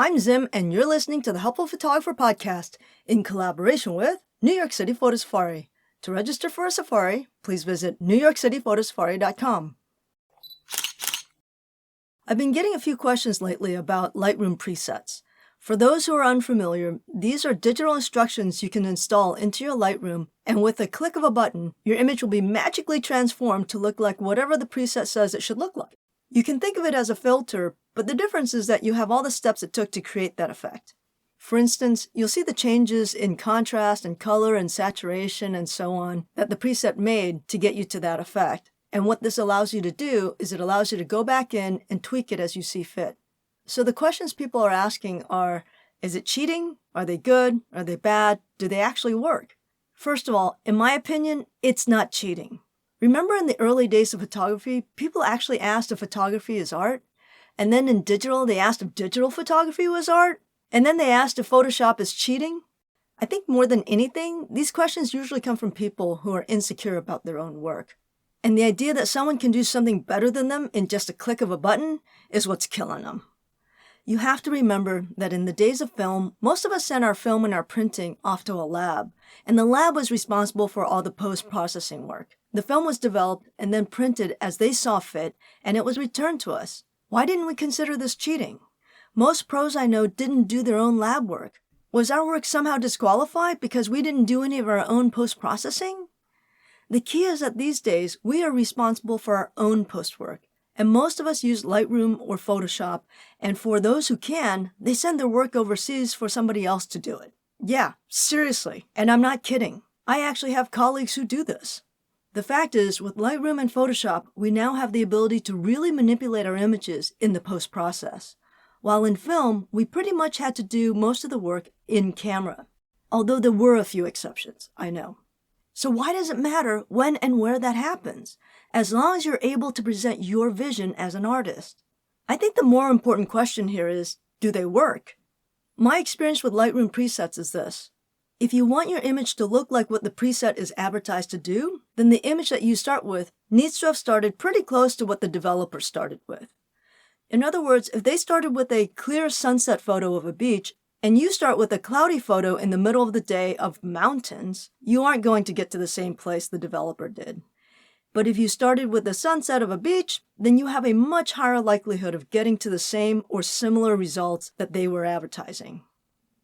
I'm Zim, and you're listening to the Helpful Photographer Podcast in collaboration with New York City Photo Safari. To register for a safari, please visit newyorkcityphotosafari.com. I've been getting a few questions lately about Lightroom presets. For those who are unfamiliar, these are digital instructions you can install into your Lightroom, and with a click of a button, your image will be magically transformed to look like whatever the preset says it should look like. You can think of it as a filter, but the difference is that you have all the steps it took to create that effect. For instance, you'll see the changes in contrast and color and saturation and so on that the preset made to get you to that effect. And what this allows you to do is it allows you to go back in and tweak it as you see fit. So the questions people are asking are, is it cheating? Are they good? Are they bad? Do they actually work? First of all, in my opinion, it's not cheating. Remember in the early days of photography, people actually asked if photography is art? And then in digital, they asked if digital photography was art? And then they asked if Photoshop is cheating? I think more than anything, these questions usually come from people who are insecure about their own work. And the idea that someone can do something better than them in just a click of a button is what's killing them. You have to remember that in the days of film, most of us sent our film and our printing off to a lab, and the lab was responsible for all the post-processing work. The film was developed and then printed as they saw fit, and it was returned to us. Why didn't we consider this cheating? Most pros I know didn't do their own lab work. Was our work somehow disqualified because we didn't do any of our own post-processing? The key is that these days, we are responsible for our own post-work. And most of us use Lightroom or Photoshop, and for those who can, they send their work overseas for somebody else to do it. Yeah, seriously, and I'm not kidding. I actually have colleagues who do this. The fact is, with Lightroom and Photoshop, we now have the ability to really manipulate our images in the post-process. While in film, we pretty much had to do most of the work in camera. Although there were a few exceptions, I know. So why does it matter when and where that happens, as long as you're able to present your vision as an artist? I think the more important question here is, do they work? My experience with Lightroom presets is this. If you want your image to look like what the preset is advertised to do, then the image that you start with needs to have started pretty close to what the developer started with. In other words, if they started with a clear sunset photo of a beach, and you start with a cloudy photo in the middle of the day of mountains, you aren't going to get to the same place the developer did. But if you started with the sunset of a beach, then you have a much higher likelihood of getting to the same or similar results that they were advertising.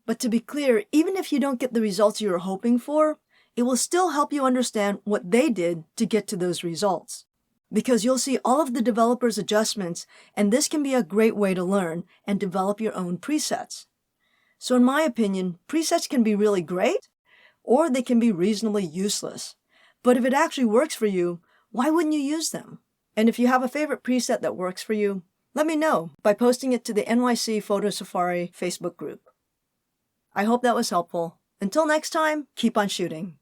But to be clear, even if you don't get the results you were hoping for, it will still help you understand what they did to get to those results. Because you'll see all of the developer's adjustments, and this can be a great way to learn and develop your own presets. So in my opinion, presets can be really great, or they can be reasonably useless. But if it actually works for you, why wouldn't you use them? And if you have a favorite preset that works for you, let me know by posting it to the NYC Photo Safari Facebook group. I hope that was helpful. Until next time, keep on shooting.